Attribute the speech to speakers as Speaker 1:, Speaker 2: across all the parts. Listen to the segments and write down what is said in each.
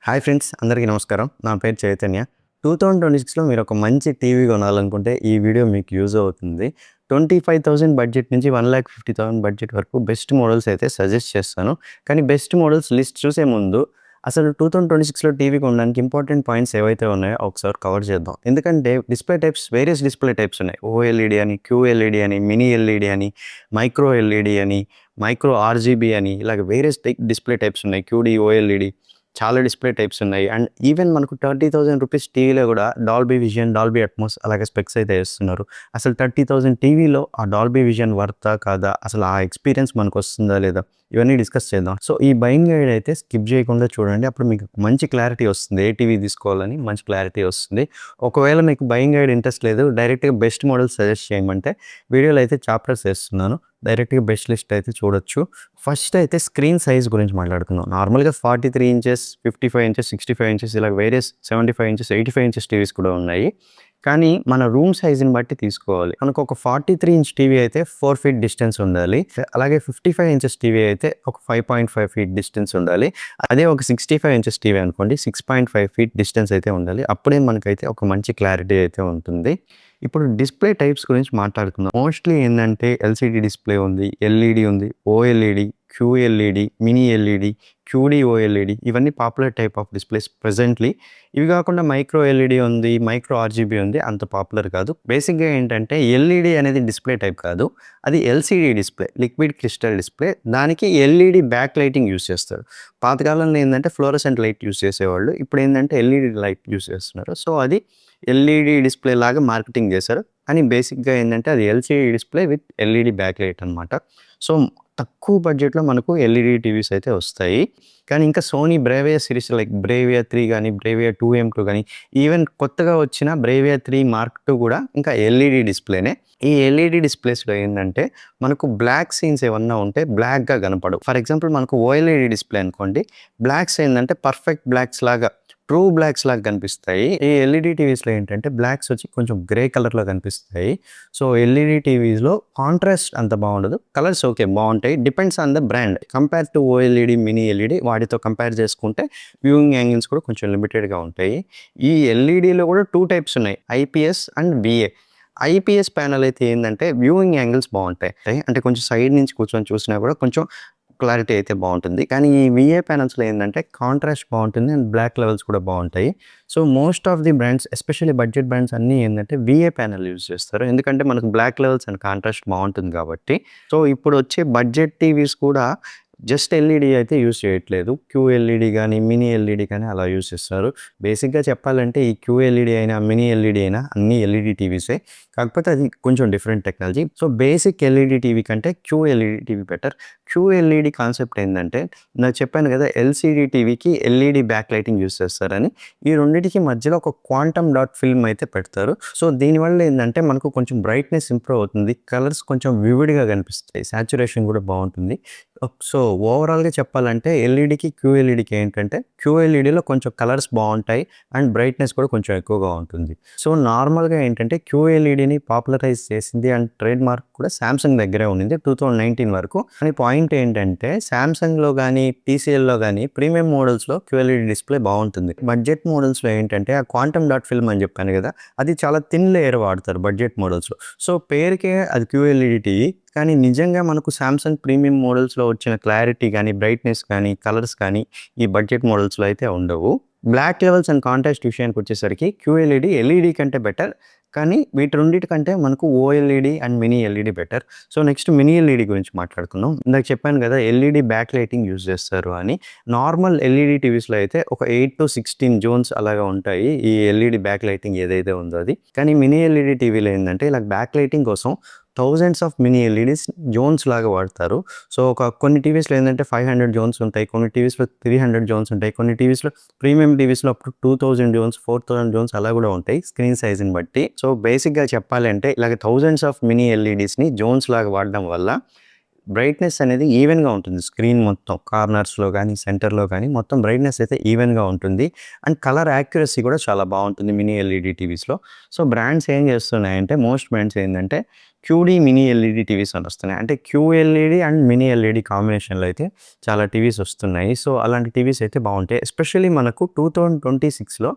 Speaker 1: Hi friends, అందరికీ నమస్కారం. నా పేరు చైతన్య. 2026లో మీరు ఒక మంచి టీవీ కొనాలనుకుంటే ఈ వీడియో మీకు యూజ్ అవుతుంది. 25,000 బడ్జెట్ నుంచి 1,50,000 బడ్జెట్ వరకు బెస్ట్ మోడల్స్ అయితే సజెస్ట్ చేస్తాను. కానీ బెస్ట్ మోడల్స్ లిస్ట్ చూసే ముందు అసలు 2026లో టీవీ కొనడానికి ఇంపార్టెంట్ పాయింట్స్ ఏవైతే ఉన్నాయో ఒకసారి కవర్ చేద్దాం. ఎందుకంటే display types various display types ఉన్నాయి. ఓఎల్ఈడి అని, క్యూఎల్ఈడి అని, మినీ ఎల్ఈడి అని, మైక్రో ఎల్ఈడి అని, మైక్రో ఆర్జీబీ అని ఇలాగ వేరియస్ డిస్ప్లే టైప్స్ ఉన్నాయి. క్యూడీ ఓఎల్ఈడి చాలా డిస్ప్లే టైప్స్ ఉన్నాయి. అండ్ ఈవెన్ మనకు 30,000 రూపీస్ టీవీలో కూడా డాల్బీ విజన్, డాల్బీ అట్మాస్ అలాగే స్పెక్స్ అయితే వేస్తున్నారు. అసలు 30,000 టీవీలో ఆ డాల్బీ విజన్ వర్తా కాదా, అసలు ఆ ఎక్స్పీరియన్స్ మనకు వస్తుందా లేదా, ఇవన్నీ డిస్కస్ చేద్దాం. సో ఈ బయింగ్ గైడ్ అయితే స్కిప్ చేయకుండా చూడండి. అప్పుడు మీకు మంచి క్లారిటీ వస్తుంది. ఏ టీవీ తీసుకోవాలని మంచి క్లారిటీ వస్తుంది. ఒకవేళ మీకు బయింగ్ గైడ్ ఇంట్రెస్ట్ లేదు, డైరెక్ట్గా బెస్ట్ మోడల్ సజెస్ట్ చేయమంటే వీడియోలో అయితే చాప్టర్స్ వేస్తున్నాను. డైరెక్ట్గా బెస్ట్ లిస్ట్ అయితే చూడొచ్చు. ఫస్ట్ అయితే స్క్రీన్ సైజ్ గురించి మాట్లాడుకుందాం. నార్మల్గా 43 ఇంచెస్, 55 ఇంచెస్, 65 ఇంచెస్ ఇలా వేరియస్ 75 ఇంచెస్, 85 ఇంచెస్ టీవీస్ కూడా ఉన్నాయి. కానీ మన రూమ్ సైజుని బట్టి తీసుకోవాలి. మనకు ఒక 43 ఇంచ్ టీవీ అయితే 4 ఫీట్ డిస్టెన్స్ ఉండాలి. అలాగే 55 ఇంచెస్ టీవీ అయితే ఒక 5.5 ఫీట్ డిస్టెన్స్ ఉండాలి. అదే ఒక 65 ఇంచెస్ టీవీ అనుకోండి, 6.5 ఫీట్ డిస్టెన్స్ అయితే ఉండాలి. అప్పుడే మనకైతే ఒక మంచి క్లారిటీ అయితే ఉంటుంది. ఇప్పుడు డిస్ప్లే టైప్స్ గురించి మాట్లాడుకుందాం. మోస్ట్లీ ఏంటంటే ఎల్సిడి డిస్ప్లే ఉంది, ఎల్ఈడి ఉంది, OLED, QLED, mini LED, QD OLED ఇవన్నీ popular type of displays presently. ఇవి కాకుండా మైక్రో ఎల్ఈడి ఉంది, మైక్రో ఆర్జీబీ ఉంది, అంత పాపులర్ కాదు. బేసిక్గా ఏంటంటే ఎల్ఈడి అనేది డిస్ప్లే టైప్ కాదు, అది LCD display, liquid crystal display. దానికి ఎల్ఈడి బ్యాక్ లైటింగ్ యూస్ చేస్తారు. పాతకాలంలో ఏంటంటే ఫ్లోరసెంట్ లైట్ యూస్ చేసేవాళ్ళు, ఇప్పుడు ఏంటంటే ఎల్ఈడి లైట్ యూస్ చేస్తున్నారు. సో అది ఎల్ఈడి డిస్ప్లే లాగా మార్కెటింగ్ చేశారు. కానీ బేసిక్గా ఏంటంటే అది LCD display with LED back light అనమాట. సో తక్కువ బడ్జెట్లో మనకు ఎల్ఈడి టీవీస్ అయితే వస్తాయి. కానీ ఇంకా Sony Bravia series like Bravia 3 కానీ, బ్రేవియా 2M2 కానీ, ఈవెన్ కొత్తగా వచ్చిన బ్రేవియా 3 Mark II కూడా ఇంకా ఎల్ఈడి డిస్ప్లేనే. ఈ ఎల్ఈడి డిస్ప్లేస్లో ఏంటంటే మనకు బ్లాక్ సీన్స్ ఏమన్నా ఉంటే బ్లాక్గా కనపడవు. ఫర్ ఎగ్జాంపుల్ మనకు ఓఎల్ఈడి డిస్ప్లే అనుకోండి, బ్లాక్స్ ఏంటంటే పర్ఫెక్ట్ బ్లాక్స్ లాగా, ట్రూ బ్లాక్స్ లాగా కనిపిస్తాయి. ఈ ఎల్ఈడి టీవీస్లో ఏంటంటే బ్లాక్స్ వచ్చి కొంచెం గ్రే కలర్లో కనిపిస్తాయి. సో ఎల్ఈడి టీవీస్లో కాంట్రాస్ట్ అంత బాగుండదు, కలర్స్ ఓకే బాగుంటాయి. Depends on the brand. Compare to OLED, mini LED వాటితో కంపేర్ చేసుకుంటే వ్యూయింగ్ యాంగిల్స్ కూడా కొంచెం లిమిటెడ్గా ఉంటాయి. ఈ ఎల్ఈడిలో కూడా 2 టైప్స్ ఉన్నాయి, IPS and VA. IPS panel అయితే ఏంటంటే వ్యూయింగ్ యాంగిల్స్ బాగుంటాయి, అంటే కొంచెం సైడ్ నుంచి కూర్చొని చూసినా కూడా కొంచెం క్లారిటీ అయితే బాగుంటుంది. కానీ ఈ విఏ ప్యానల్స్లో ఏంటంటే కాంట్రాస్ట్ బాగుంటుంది అండ్ బ్లాక్ లెవెల్స్ కూడా బాగుంటాయి. So most of the brands, especially budget brands అన్నీ ఏంటంటే విఏ ప్యానల్ యూజ్ చేస్తారు. ఎందుకంటే మనకు బ్లాక్ లెవెల్స్ అండ్ కాంట్రాస్ట్ బాగుంటుంది కాబట్టి. సో ఇప్పుడు వచ్చే బడ్జెట్ టీవీస్ కూడా జస్ట్ ఎల్ఈడి అయితే యూజ్ చేయట్లేదు. క్యూఎల్ఈడి కానీ, మినీ ఎల్ఈడి కానీ అలా యూజ్ చేస్తారు. బేసిక్గా చెప్పాలంటే ఈ క్యూఎల్ఈడి అయినా, మినీ ఎల్ఈడి అయినా అన్ని ఎల్ఈడి టీవీసే. కాకపోతే అది కొంచెం different technology. So basic LED TV కంటే QLED TV better. QLED concept ఏంటంటే నాకు చెప్పాను కదా, ఎల్సిడి టీవీకి ఎల్ఈడి బ్యాక్ లైటింగ్ యూజ్ చేస్తారని. ఈ రెండింటికి మధ్యలో ఒక క్వాంటమ్ డాట్ ఫిల్మ్ అయితే పెడతారు. సో దీనివల్ల ఏంటంటే మనకు కొంచెం బ్రైట్నెస్ ఇంప్రూవ్ అవుతుంది, కలర్స్ కొంచెం వివిడ్గా కనిపిస్తాయి, సాచురేషన్ కూడా బాగుంటుంది. సో ఓవరాల్గా చెప్పాలంటే ఎల్ఈడికి, క్యూఎల్ఈడికి ఏంటంటే క్యూఎల్ఈడిలో కొంచెం కలర్స్ బాగుంటాయి అండ్ బ్రైట్నెస్ కూడా కొంచెం ఎక్కువగా ఉంటుంది. సో నార్మల్గా ఏంటంటే క్యూఎల్ఈడిని పాపులరైజ్ చేసింది అండ్ ట్రేడ్ మార్క్ కూడా శాంసంగ్ దగ్గరే ఉంది 2019 వరకు. అని పాయింట్ ఏంటంటే శాంసంగ్లో కానీ, టీసీఎల్లో కానీ ప్రీమియం మోడల్స్లో క్యూఎల్ఈడి డిస్ప్లే బాగుంటుంది. బడ్జెట్ మోడల్స్లో ఏంటంటే ఆ క్వాంటమ్ డాట్ ఫిల్మ్ అని చెప్పాను కదా, అది చాలా థిన్ లేయర్ వాడతారు బడ్జెట్ మోడల్స్లో. సో పేరుకే అది క్యూఎల్ఈడి టీవీ, కానీ నిజంగా మనకు శాంసంగ్ ప్రీమియం మోడల్స్లో వచ్చిన క్లారిటీ కానీ, బ్రైట్నెస్ కానీ, కలర్స్ కానీ ఈ బడ్జెట్ మోడల్స్లో అయితే ఉండవు. బ్లాక్ లెవెల్స్ అండ్ కాంట్రాస్ట్ విషయానికి వచ్చేసరికి క్యూఎల్ఈడి ఎల్ఈడి కంటే బెటర్. కానీ వీటి రెండింటికంటే మనకు OLED and mini LED better. So next mini LED గురించి మాట్లాడుకుందాం. ఇందాక చెప్పాను కదా ఎల్ఈడి బ్యాక్ లైటింగ్ యూజ్ చేస్తారు అని. నార్మల్ ఎల్ఈడి టీవీస్లో అయితే ఒక 8 to 16 జోన్స్ అలాగా ఉంటాయి ఈ ఎల్ఈడి బ్యాక్ లైటింగ్ ఏదైతే ఉందో అది. కానీ మినీ ఎల్ఈడి టీవీలో ఏంటంటే ఇలా బ్యాక్ లైటింగ్ కోసం thousands of mini LEDs zones లాగా వాడతారు. సో కొన్ని టీవీస్లో ఏంటంటే 500 జోన్స్ ఉంటాయి, కొన్ని టీవీస్లో 300 జోన్స్ ఉంటాయి, కొన్ని టీవీస్లో ప్రీమియం టీవీస్లో అప్ టు 2000 జోన్స్, 4000 జోన్స్ అలా కూడా ఉంటాయి స్క్రీన్ సైజ్ని బట్టి. సో బేసిక్గా చెప్పాలంటే ఇలాగ థౌజండ్స్ ఆఫ్ మినీ ఎల్ఈడీస్ని జోన్స్ లాగా వాడడం వల్ల బ్రైట్‌నెస్ అనేది ఈవెన్‌గా ఉంటుంది. స్క్రీన్ మొత్తం కార్నర్స్‌లో గానీ, సెంటర్‌లో గానీ మొత్తం బ్రైట్‌నెస్ అయితే ఈవెన్‌గా ఉంటుంది. అండ్ కలర్ యాక్యురసీ కూడా చాలా బావుంటుంది మినీ ఎల్ఈడీ టీవీస్‌లో. సో, బ్రాండ్స్ ఏం చేస్తున్నాయంటే మోస్ట్ బ్రాండ్స్ ఏందంటే క్యూడీ మినీ ఎల్ఈడీ టీవీస్ అని వస్తున్నాయి. అంటే క్యూఎల్ఈడీ అండ్ మినీ ఎల్ఈడీ కాంబినేషన్‌లో అయితే చాలా టీవీస్ వస్తున్నాయి. సో, అలాంటి టీవీస్ అయితే బావుంటాయి. ఎస్పెషల్లీ మనకు 2026లో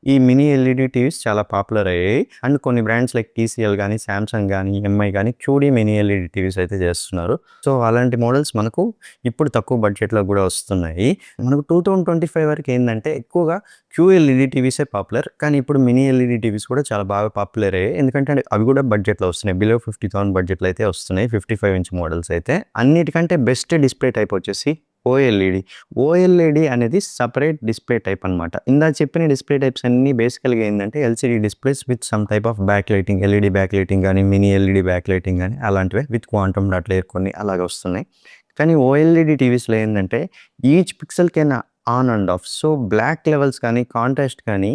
Speaker 1: ఈ మినీ ఎల్ఈడీ టీవీస్ చాలా పాపులర్ అయ్యాయి. అండ్ కొన్ని బ్రాండ్స్ లైక్ టీసీఎల్ గానీ, సామ్‌సంగ్ గానీ, ఎంఐ గానీ క్యూడీ మినీ ఎల్ఈడీ టీవీస్ అయితే చేస్తున్నారు. సో, అలాంటి మోడల్స్ మనకు ఇప్పుడు తక్కువ బడ్జెట్‌లో గూడా వస్తున్నాయి. మనకు 2025 వరకు ఏందంటే ఎక్కువగా క్యూఎల్ఈడీ టీవీసే పాపులర్. కానీ ఇప్పుడు మినీ ఎల్ఈడీ టీవీస్ కూడా చాలా బాగా పాపులర్ అయ్యాయి. ఎందుకంటే అవి కూడా బడ్జెట్‌లో వస్తున్నాయి. బిలో 50,000 బడ్జెట్‌లో అయితే వస్తున్నాయి. 55 ఇంచ్ మోడల్స్ అయితే. అన్నిటికంటే బెస్ట్ డిస్‌ప్లే టైప్ వచ్చేసి ఓఎల్ఈడీ. ఓఎల్ఈడీ అనేది సెపరేట్ డిస్‌ప్లే టైప్ అనమాట. ఇందాక చెప్పిన డిస్‌ప్లే టైప్స్ అన్నీ బేసికల్‌గా ఏందంటే LCD displays with some type of back lighting, LED back lighting గానీ, మినీ ఎల్ఈడీ బ్యాక్ లైటింగ్ గానీ అలాంటివే విత్ క్వాంటమ్ డాట్ లేయర్ కొన్ని అలాగ వస్తున్నాయి. కానీ ఓఎల్ఈడీ టీవీస్‌లో ఏందంటే each pixel can on and off. So, black levels కానీ, కాంట్రాస్ట్ కానీ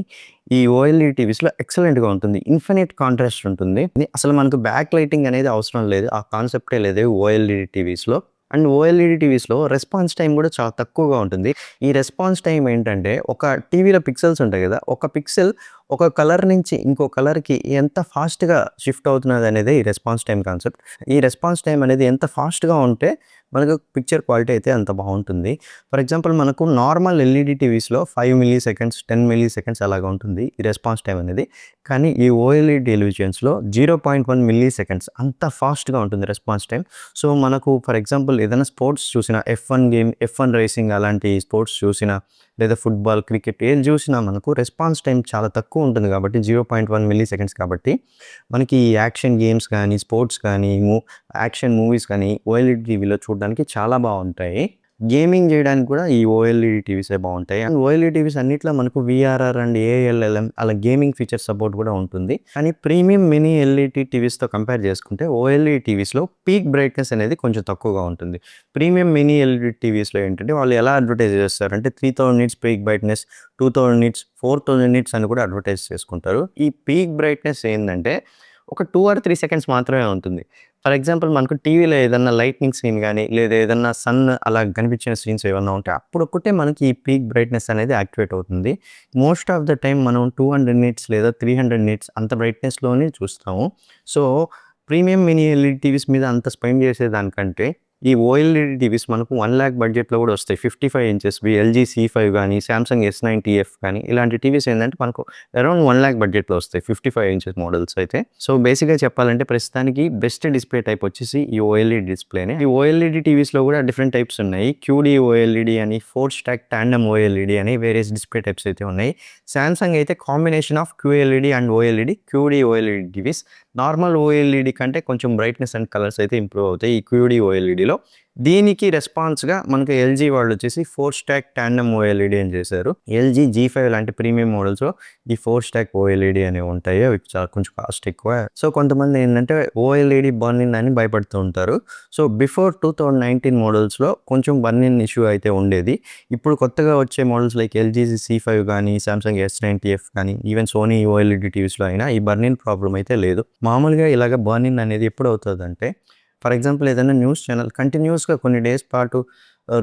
Speaker 1: ఈ ఓఎల్ఈడీ టీవీస్‌లో ఎక్సలెంట్‌గా ఉంటుంది. ఇన్ఫినిట్ కాంట్రాస్ట్ ఉంటుంది. అసలు మనకు బ్యాక్ లైటింగ్ అనేది అవసరం లేదు. ఆ కాన్సెప్టే లేదు ఓఎల్ఈడీ టీవీస్‌లో. అండ్ ఓఎల్ఈడీ టీవీస్‌లో రెస్పాన్స్ టైమ్ కూడా చాలా తక్కువగా ఉంటుంది. ఈ రెస్పాన్స్ టైమ్ ఏంటంటే ఒక టీవీలో పిక్సెల్స్ ఉంటాయి కదా! ఒక పిక్సెల్ ఒక కలర్ నుంచి ఇంకో కలర్‌కి ఎంత ఫాస్ట్‌గా షిఫ్ట్ అవుతున్నదనేదే ఈ రెస్పాన్స్ టైమ్ కాన్సెప్ట్. ఈ రెస్పాన్స్ టైమ్ అనేది ఎంత ఫాస్ట్‌గా ఉంటే మనకు పిక్చర్ క్వాలిటీ అయితే అంత బావుంటుంది. ఫర్ ఎగ్జాంపుల్ మనకు నార్మల్ ఎల్ఈడీ టీవీస్‌లో 5 మిల్లీ సెకండ్స్, 10 మిల్లీ సెకండ్స్ అలాగా ఉంటుంది ఈ రెస్పాన్స్ టైమ్ అనేది. కానీ ఈ ఓఎల్ఈడీ టెలివిజన్స్‌లో 0.1 మిల్లీ సెకండ్స్ అంత ఫాస్ట్‌గా ఉంటుంది రెస్పాన్స్ టైమ్. సో, మనకు ఫర్ ఎగ్జాంపుల్ ఏదైనా స్పోర్ట్స్ చూసినా ఎఫ్1 గేమ్, ఎఫ్1 రేసింగ్ అలాంటి స్పోర్ట్స్ చూసినా లేదా ఫుట్‌బాల్, క్రికెట్ ఏది చూసినా మనకు రెస్పాన్స్ టైమ్ చాలా తక్కువ ఉంటుంది కాబట్టి 0.1 మిల్లీ సెకండ్స్ కాబట్టి మనకి ఈ యాక్షన్ గేమ్స్ కానీ, స్పోర్ట్స్ కానీ, యాక్షన్ మూవీస్ కానీ ఓఎల్ఈడీ టీవీలో చూడడానికి చాలా బావుంటాయి. గేమింగ్ చేయడానికి కూడా ఈ ఓఎల్ఈడీ టీవీసే బావుంటాయి. అండ్ ఓఎల్ఈడీ టీవీస్ అన్నిట్లో మనకు వీఆర్ఆర్ అండ్ ఏఎల్ఎల్ఎం అలా గేమింగ్ ఫీచర్ సపోర్ట్ కూడా ఉంటుంది. కానీ ప్రీమియం మినీ ఎల్ఈడీ టీవీస్‌తో కంపేర్ చేసుకుంటే ఓఎల్ఈడీ టీవీస్‌లో పీక్ బ్రైట్‌నెస్ అనేది కొంచెం తక్కువగా ఉంటుంది. ప్రీమియం మినీ ఎల్ఈడీ టీవీస్‌లో ఏంటంటే వాళ్ళు ఎలా అడ్వర్టైజ్ చేస్తారంటే 3000 nits peak brightness, 2000 nits, 4000 nits అని కూడా అడ్వర్టైజ్ చేసుకుంటారు. ఈ పీక్ బ్రైట్‌నెస్ ఏందంటే ఒక 2 ఆర్ 3 సెకండ్స్ మాత్రమే ఉంటుంది. ఫర్ ఎగ్జాంపుల్ మనకు టీవీలో ఏదన్నా లైట్నింగ్ సీన్ గానీ, లేదా ఏదన్నా సన్ అలా కనిపించిన సీన్స్ ఏమన్నా ఉంటే అప్పుడొక్కటే మనకి ఈ పీక్ బ్రైట్‌నెస్ అనేది యాక్టివేట్ అవుతుంది. మోస్ట్ ఆఫ్ ద టైమ్ మనం 200 నిట్స్ లేదా 300 నిట్స్ అంత బ్రైట్‌నెస్‌లోనే చూస్తాము. So, premium mini LED TVs మీద అంత స్పెండ్ చేసేదానికంటే ఈ ఓఎల్ఈడీ టీవీస్ మనకు 1,00,000 బడ్జెట్‌లో కూడా వస్తాయి. 55 ఇంచెస్‌వి ఎల్‌జీ సీ5 గానీ, సామ్‌సంగ్ ఎస్90ఎఫ్ కానీ ఇలాంటి టీవీస్ ఏందంటే మనకు అరౌండ్ 1,00,000 బడ్జెట్‌లో వస్తాయి. 55 ఇంచెస్ మోడల్స్ అయితే. సో, బేసిక్‌గా చెప్పాలంటే ప్రస్తుతానికి బెస్ట్ డిస్‌ప్లే టైప్ వచ్చేసి ఈ ఓఎల్ఈడీ డిస్‌ప్లేనే. ఈ ఓఎల్ఈడీ టీవీస్‌లో కూడా డిఫరెంట్ టైప్స్ ఉన్నాయి. క్యూడీ ఓఎల్ఈడీ అని, 4 స్టాక్ టాండెమ్ ఓఎల్ఈడీ అని వేరియస్ డిస్‌ప్లే టైప్స్ అయితే ఉన్నాయి. సామ్‌సంగ్ అయితే combination of QLED and OLED, QD OLED TVs. Normal OLED కంటే కొంచెం బ్రైట్‌నెస్ అండ్ కలర్స్ అయితే ఇంప్రూవ్ అవుతాయి ఈ క్యూడీ ఓఎల్ఈడీలో. దీనికి రెస్పాన్స్‌గా మనకు ఎల్‌జీ వాళ్ళొచ్చేసి 4 స్టాక్ టాండెమ్ ఓఎల్ఈడీ అని చేశారు. ఎల్‌జీ జీ5 లాంటి ప్రీమియం మోడల్స్‌లో ఈ 4 స్టాక్ ఓఎల్ఈడీ అనేవి ఉంటాయి. అవి చాలా కొంచెం కాస్ట్ ఎక్కువ. సో, కొంతమంది ఏంటంటే ఓఎల్ఈడీ బర్నింగ్ అని భయపడుతూ ఉంటారు. సో, బిఫోర్ 2019 మోడల్స్‌లో కొంచెం బర్నింగ్ ఇష్యూ అయితే ఉండేది. ఇప్పుడు కొత్తగా వచ్చే మోడల్స్ లైక్ ఎల్‌జీ సీ5 గానీ, సామ్‌సంగ్ ఎస్90ఎఫ్ కానీ, ఈవెన్ సోనీ ఓఎల్ఈడీ టీవీస్‌లో అయినా ఈ బర్నింగ్ ప్రాబ్లమ్ అయితే లేదు. మామూలుగా ఇలాగ బర్నింగ్ అనేది ఎప్పుడవుతదంటే ఫర్ ఎగ్జాంపుల్ ఏదైనా న్యూస్ ఛానల్ కంటిన్యూస్‌గా కొన్ని డేస్ పాటు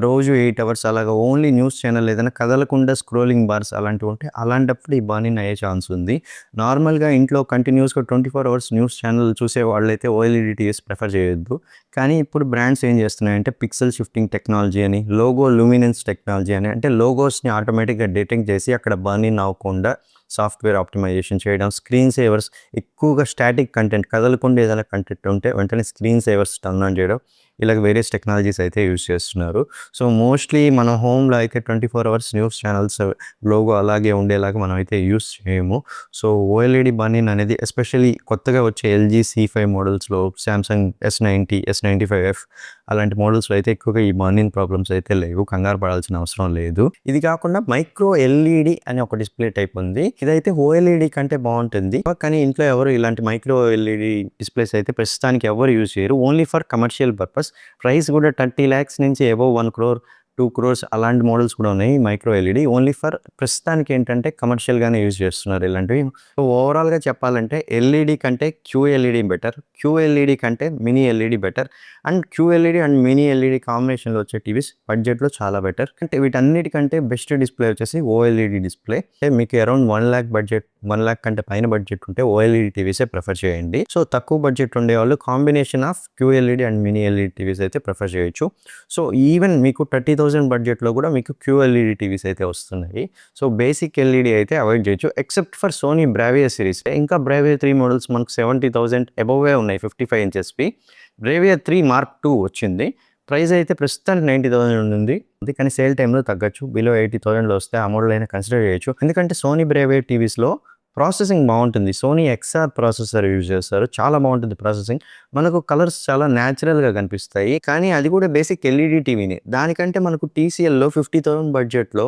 Speaker 1: రోజు 8 అవర్స్ అలాగా ఓన్లీ న్యూస్ ఛానల్ ఏదైనా కదలకుండా స్క్రోలింగ్ బార్స్ అలాంటివి ఉంటే అలాంటప్పుడు ఈ బర్నింగ్ అయ్యే ఛాన్స్ ఉంది. నార్మల్‌గా ఇంట్లో కంటిన్యూస్‌గా 24 అవర్స్ న్యూస్ ఛానల్ చూసే వాళ్ళైతే ఓఎల్ఈడీ టీవీస్ ప్రిఫర్ చేయొద్దు. కానీ ఇప్పుడు బ్రాండ్స్ ఏం చేస్తున్నాయంటే పిక్సెల్ షిఫ్టింగ్ టెక్నాలజీ అని, లోగో లూమినెన్స్ టెక్నాలజీ అని అంటే లోగోస్‌ని ఆటోమేటిక్‌గా డిటెక్ట్ చేసి అక్కడ బర్నింగ్ అవ్వకుండా సాఫ్ట్‌వేర్ ఆప్టిమైజేషన్ చేయడం, స్క్రీన్ సేవర్స్ ఎక్కువగా స్టాటిక్ కంటెంట్ కదలకుండా ఏదైనా కంటెంట్ ఉంటే వెంటనే స్క్రీన్ సేవర్స్ టర్న్ ఆన్ చేయడం. ఇలాగ వేరియస్ టెక్నాలజీస్ అయితే యూజ్ చేస్తున్నారు. సో, మోస్ట్‌లీ మన హోమ్‌లో అయితే 24 అవర్స్ న్యూస్ ఛానల్స్ లోగో అలాగే ఉండేలాగా మనం అయితే యూజ్ చేయము. సో, ఓఎల్ఈడీ బర్నింగ్ అనేది ఎస్పెషల్లీ కొత్తగా వచ్చే ఎల్‌జీ సీ5 మోడల్స్‌లో, సామ్‌సంగ్ ఎస్90, ఎస్95ఎఫ్ అలాంటి మోడల్స్‌లో అయితే ఎక్కువగా ఈ బర్నింగ్ ప్రాబ్లమ్స్ అయితే లేవు. కంగారు పడాల్సిన అవసరం లేదు. ఇది కాకుండా మైక్రో ఎల్ఈడీ అనే ఒక డిస్‌ప్లే టైప్ ఉంది. ఇదైతే ఓఎల్ఈడీ కంటే బావుంటుంది. కానీ ఇంట్లో ఎవరు ఇలాంటి మైక్రో ఎల్ఈడీ డిస్‌ప్లేస్ అయితే ప్రస్తుతానికి ఎవరు యూజ్ చేయరు. Only for commercial purpose. Price కూడా 30 లాక్స్ నుంచి అబోవ్ 1 క్రోర్ 2 crores అలాంటి మోడల్స్ కూడా ఉన్నాయి మైక్రో ఎల్ఈడి. ఓన్లీ ఫర్ ప్రస్తుతానికి ఏంటంటే కమర్షియల్‌గానే యూజ్ చేస్తున్నారు ఇలాంటివి. సో, ఓవరాల్‌గా చెప్పాలంటే ఎల్ఈడి కంటే క్యూఎల్ఈడి బెటర్. క్యూఎల్ఈడి కంటే mini LED better. And QLED and mini LED కాంబినేషన్‌లో వచ్చే టీవీస్ బడ్జెట్‌లో చాలా బెటర్. అంటే వీటన్నిటికంటే బెస్ట్ డిస్‌ప్లే వచ్చేసి ఓఎల్ఈడి డిస్‌ప్లే. మీకు అరౌండ్ 1,00,000 బడ్జెట్ 1,00,000 కంటే పైన బడ్జెట్ ఉంటే ఓఎల్ఈడి టీవీసే ప్రిఫర్ చేయండి. సో, తక్కువ బడ్జెట్ ఉండేవాళ్ళు combination of QLED and mini LED TVs అయితే ప్రిఫర్ చేయొచ్చు. సో, ఈవెన్ మీకు 30,000 బడ్జెట్‌లో కూడా మీకు క్యూఎల్ఈడి టీవీస్ అయితే వస్తున్నాయి. సో, బేసిక్ ఎల్ఈడి అయితే అవాయిడ్ చేయొచ్చు. Except for Sony Bravia series. ఇంకా బ్రావియా 3 మోడల్స్ మనకు 70,000 అబోవే ఉన్నాయి 55 ఇంచెస్‌వి. బ్రేవియా 3 మార్క్ 2 వచ్చింది. ప్రైస్ అయితే ప్రస్తుతానికి 90,000 ఉంది. కానీ సేల్ టైంలో తగ్గొచ్చు. బిలో 80,000లో వస్తే ఆ మోడల్ అయినా కన్సిడర్ చేయొచ్చు. ఎందుకంటే సోనీ బ్రేవియా టీవీస్‌లో ప్రాసెసింగ్ బాగుంటుంది. సోనీ ఎక్స్ఆర్ ప్రాసెసర్ యూజ్ చేస్తారు. చాలా బాగుంటుంది ప్రాసెసింగ్. మనకు కలర్స్ చాలా న్యాచురల్‌గా కనిపిస్తాయి. కానీ అది కూడా బేసిక్ ఎల్ఈడి టీవీనే. దానికంటే మనకు టీసీఎల్‌లో 50,000 బడ్జెట్‌లో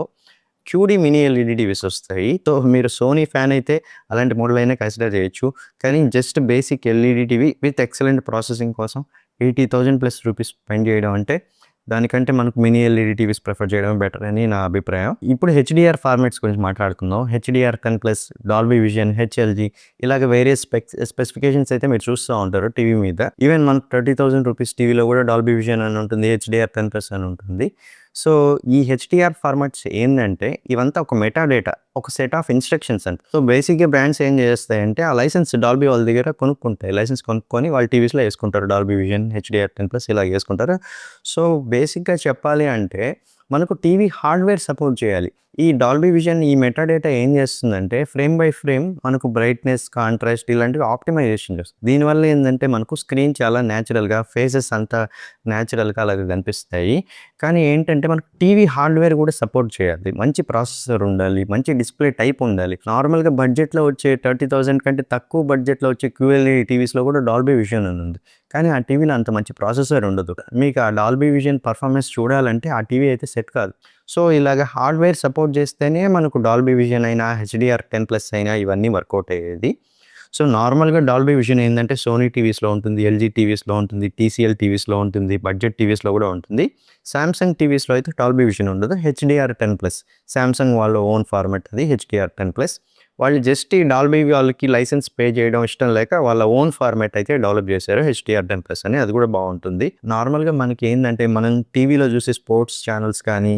Speaker 1: క్యూడీ మినీ ఎల్ఈడి టీవీస్ వస్తాయి. సో, మీరు సోనీ ఫ్యాన్ అయితే అలాంటి మోడల్ అయినా కన్సిడర్ చేయొచ్చు. కానీ just basic LED TV with excellent processing కోసం 80,000 ప్లస్ రూపీస్ స్పెండ్ చేయడం అంటే దానికంటే మనకు మినీ ఎల్ఈడి టీవీస్ ప్రిఫర్ చేయడం బెటర్ అని నా అభిప్రాయం. ఇప్పుడు హెచ్‌డీఆర్ ఫార్మాట్స్ గురించి మాట్లాడుకుందాం. హెచ్‌డీఆర్ 10+, డాల్బీ విజన్, హెచ్ఎల్‌జీ ఇలాగ వేరియస్ స్పెసిఫికేషన్స్ అయితే మీరు చూస్తూ ఉంటారు టీవీ మీద. ఈవెన్ మనకు 30,000 రూపీస్ టీవీలో కూడా డాల్బీ విజన్ అని ఉంటుంది. హెచ్‌డీఆర్ 10+ అని ఉంటుంది. సో, ఈ హెచ్‌డీఆర్ ఫార్మాట్స్ ఏందంటే ఇవంతా ఒక మెటా డేటా, ఒక సెట్ ఆఫ్ ఇన్‌స్ట్రక్షన్స్ అంట. సో, బేసిక్‌గా బ్రాండ్స్ ఏం చేస్తాయంటే ఆ లైసెన్స్ డాల్బీ వాళ్ళ దగ్గర కొనుక్కుంటాయి. లైసెన్స్ కొనుక్కొని వాళ్ళ టీవీస్‌లో వేసుకుంటారు. డాల్బీ విజన్, హెచ్‌డీఆర్ 10+ ఇలా వేసుకుంటారు. సో, బేసిక్‌గా చెప్పాలి అంటే మనకు టీవీ హార్డ్‌వేర్ సపోర్ట్ చేయాలి. ఈ డాల్బీ విజన్ ఈ మెటా డేటా ఏం చేస్తుందంటే ఫ్రేమ్ బై ఫ్రేమ్ మనకు బ్రైట్‌నెస్, కాంట్రాస్ట్ ఇలాంటివి ఆప్టిమైజేషన్ చేస్తుంది. దీనివల్ల ఏందంటే మనకు స్క్రీన్ చాలా న్యాచురల్‌గా ఫేసెస్ అంతా న్యాచురల్‌గా అలాగ కనిపిస్తాయి. కానీ ఏంటంటే మనకు టీవీ హార్డ్‌వేర్ కూడా సపోర్ట్ చేయాలి. మంచి ప్రాసెసర్ ఉండాలి. మంచి డిస్‌ప్లే టైప్ ఉండాలి. నార్మల్‌గా బడ్జెట్‌లో వచ్చే 30,000 కంటే తక్కువ బడ్జెట్‌లో వచ్చే క్యూఎల్ఈడి టీవీస్‌లో కూడా డాల్బీ విజన్ అని ఉంది. కానీ ఆ టీవీలో అంత మంచి ప్రాసెసర్ ఉండదు. మీకు ఆ డాల్బీ విజన్ పర్ఫార్మెన్స్ చూడాలంటే ఆ టీవీ అయితే సెట్ కాదు. సో, ఇలాగ హార్డ్‌వేర్ సపోర్ట్ చేస్తేనే మనకు డాల్బీ విజన్ అయినా, హెచ్‌డీఆర్ 10+ అయినా ఇవన్నీ వర్కౌట్ అయ్యేది. సో, నార్మల్‌గా డాల్బీ విజన్ ఏందంటే సోనీ టీవీస్‌లో ఉంటుంది, ఎల్‌జీ టీవీస్‌లో ఉంటుంది, టీసీఎల్ టీవీస్‌లో ఉంటుంది, బడ్జెట్ టీవీస్‌లో కూడా ఉంటుంది. సామ్‌సంగ్ టీవీస్‌లో అయితే డాల్బీ విజన్ ఉండదు. హెచ్‌డీఆర్ 10+. సామ్‌సంగ్ వాళ్ళ ఓన్ ఫార్మాట్ అది హెచ్‌డీఆర్ 10+. వాళ్ళు జస్ట్ ఈ డాల్బీ వాళ్ళకి లైసెన్స్ పే చేయడం ఇష్టం లేక వాళ్ళ ఓన్ ఫార్మాట్ అయితే డెవలప్ చేశారు హెచ్‌డీఆర్ 10+ అని. అది కూడా బాగుంటుంది. నార్మల్‌గా మనకి ఏందంటే మనం టీవీలో చూసే స్పోర్ట్స్ ఛానల్స్ కానీ,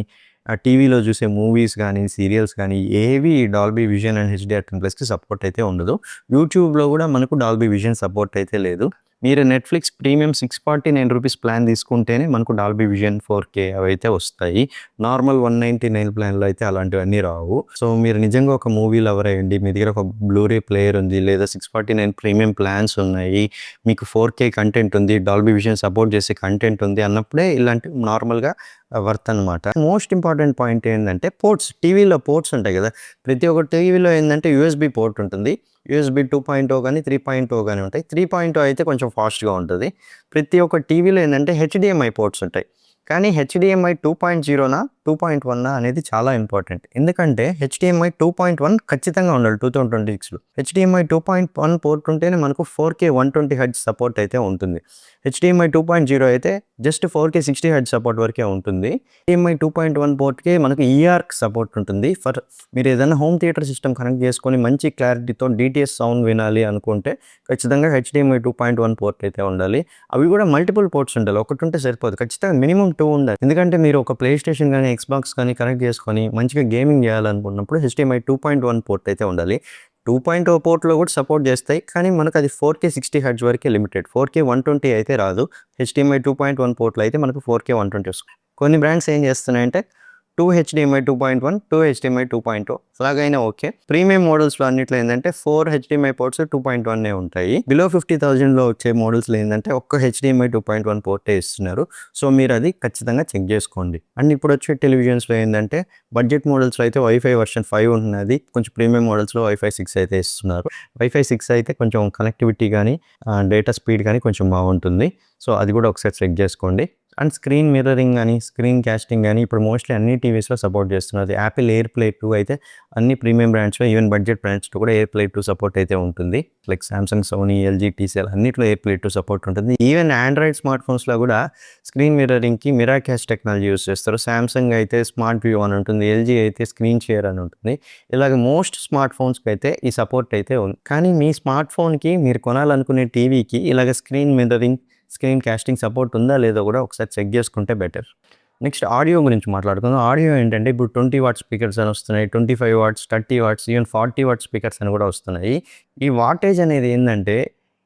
Speaker 1: టీవీలో చూసే మూవీస్ కానీ, సీరియల్స్ కానీ ఏవి డాల్బీ విజన్ అండ్ హెచ్‌డీఆర్ 10+కి సపోర్ట్ అయితే ఉండదు. యూట్యూబ్‌లో కూడా మనకు డాల్బీ విజన్ సపోర్ట్ అయితే లేదు. మీరు నెట్‌ఫ్లిక్స్ ప్రీమియం ₹649 ప్లాన్ తీసుకుంటేనే మనకు డాల్బీ విజన్ 4K అవైతే వస్తాయి. నార్మల్ 199 ప్లాన్‌లో అయితే అలాంటివన్నీ రావు. సో, మీరు నిజంగా ఒక మూవీ లవర్ అయ్యుండి మీ దగ్గర ఒక బ్లూరే ప్లేయర్ ఉంది లేదా 649 ప్రీమియం ప్లాన్స్ ఉన్నాయి. మీకు 4K కంటెంట్ ఉంది. డాల్బీ విజన్ సపోర్ట్ చేసే కంటెంట్ ఉంది అన్నప్పుడే ఇలాంటివి నార్మల్‌గా వర్త్ అనమాట. మోస్ట్ ఇంపార్టెంట్ పాయింట్ ఏంటంటే పోర్ట్స్. టీవీలో పోర్ట్స్ ఉంటాయి కదా! ప్రతి ఒక్క టీవీలో ఏందంటే యూఎస్‌బీ పోర్ట్ ఉంటుంది. యూఎస్‌బీ 2.0 కానీ, 3.0 కానీ ఉంటాయి. 3.0 అయితే కొంచెం ఫాస్ట్‌గా ఉంటుంది. ప్రతి ఒక్క టీవీలో ఏందంటే హెచ్‌డీఎంఐ పోర్ట్స్ ఉంటాయి. కానీ హెచ్‌డీఎంఐ 2.0నా, 2.1నా అనేది చాలా ఇంపార్టెంట్. ఎందుకంటే హెచ్‌డీఎంఐ 2.1 ఖచ్చితంగా ఉండాలి 2026లో. హెచ్‌డీఎంఐ 2.1 పోర్ట్ ఉంటేనే మనకు 4K 120 హెర్ట్జ్ సపోర్ట్ అయితే ఉంటుంది. హెచ్‌డీఎంఐ 2.0 అయితే జస్ట్ 4K 60 హెర్ట్జ్ సపోర్ట్ వరకే ఉంటుంది. హెచ్‌డీఎంఐ 2.1 పోర్ట్‌కి మనకు ఈఆర్‌కి సపోర్ట్ ఉంటుంది. మీరు ఏదైనా హోమ్ థియేటర్ సిస్టమ్ కనెక్ట్ చేసుకొని మంచి క్లారిటీతో డీటీఎస్ సౌండ్ వినాలి అనుకుంటే ఖచ్చితంగా హెచ్‌డీఎంఐ 2.1 పోర్ట్ అయితే ఉండాలి. అవి కూడా మల్టిపుల్ పోర్ట్స్ ఉండాలి. ఒకటి ఉంటే సరిపోదు. ఖచ్చితంగా మినిమమ్ 2 ఉండాలి. ఎందుకంటే మీరు ఒక ప్లే స్టేషన్ కానీ, ఎక్స్‌బాక్స్ కానీ కనెక్ట్ చేసుకొని మంచిగా గేమింగ్ చేయాలనుకున్నప్పుడు హెచ్‌డీఎంఐ 2.1 పోర్ట్ అయితే ఉండాలి. 2.0 పోర్ట్‌లో కూడా సపోర్ట్ చేస్తాయి. కానీ మనకు అది 4K 60 హెర్ట్జ్ వరకే లిమిటెడ్. 4K 120 అయితే రాదు. హెచ్‌డీఎంఐ 2.1 పోర్ట్‌లో అయితే మనకు 4K 120 వస్తుంది. కొన్ని బ్రాండ్స్ ఏం చేస్తున్నాయంటే 2 హెచ్‌డీఎంఐ 2.1, 2 హెచ్‌డీఎంఐ 2.0 అలాగైనా ఓకే. ప్రీమియం మోడల్స్‌లో అన్నిట్లో ఏందంటే 4 హెచ్‌డీఎంఐ పోర్ట్స్ 2.1 ఉంటాయి. బిలో 50,000లో వచ్చే మోడల్స్‌లో ఏందంటే ఒక్క హెచ్‌డీఎంఐ 2.1 పోర్టే ఇస్తున్నారు. సో, మీరు అది ఖచ్చితంగా చెక్ చేసుకోండి. అండ్ ఇప్పుడు వచ్చే టెలివిజన్స్‌లో ఏందంటే బడ్జెట్ మోడల్స్‌లో అయితే వైఫై వర్షన్ 5 ఉన్నది. కొంచెం ప్రీమియం మోడల్స్‌లో వైఫై 6 అయితే ఇస్తున్నారు. వైఫై 6 అయితే కొంచెం కనెక్టివిటీ గానీ, డేటా స్పీడ్ గానీ కొంచెం బాగుంటుంది. సో, అది కూడా ఒకసారి చెక్ చేసుకోండి. అండ్ స్క్రీన్ మిర్రరింగ్ అని, స్క్రీన్ కాస్టింగ్ అని ఇప్పుడు మోస్ట్లీ అన్ని టీవీస్లో సపోర్ట్ చేస్తున్నది. యాపిల్ ఎయిర్ ప్లే 2 అయితే అన్ని ప్రీమియం బ్రాండ్స్లో, ఈవెన్ బడ్జెట్ బ్రాండ్స్లో కూడా ఎయిర్ ప్లే 2 సపోర్ట్ అయితే ఉంటుంది. Like Samsung, Sony, LG, TCL అన్నిట్లో ఎయిర్ ప్లే 2 సపోర్ట్ ఉంటుంది. ఈవెన్ ఆండ్రాయిడ్ స్మార్ట్ ఫోన్స్లో కూడా స్క్రీన్ మిర్రరింగ్కి మిరాకాస్ట్ టెక్నాలజీ యూస్ చేస్తారు. సామ్సంగ్ అయితే స్మార్ట్ వ్యూ అని ఉంటుంది, ఎల్జీ అయితే స్క్రీన్ షేర్ అని ఉంటుంది. ఇలాగ మోస్ట్ స్మార్ట్ ఫోన్స్కి అయితే ఈ సపోర్ట్ అయితే ఉంది. కానీ మీ స్మార్ట్ ఫోన్కి మీరు కొనాలనుకునే టీవీకి ఇలాగ screen mirroring, screen casting support ఉందా లేదో కూడా ఒకసారి చెక్ చేసుకుంటే బెటర్. నెక్స్ట్ ఆడియో గురించి మాట్లాడుకుందాం. ఆడియో ఏంటంటే ఇప్పుడు 20 వాట్ స్పీకర్స్ అని వస్తున్నాయి, 25 watts, 30 watts, even 40 watt speakers అని కూడా వస్తున్నాయి. ఈ వాటేజ్ అనేది ఏంటంటే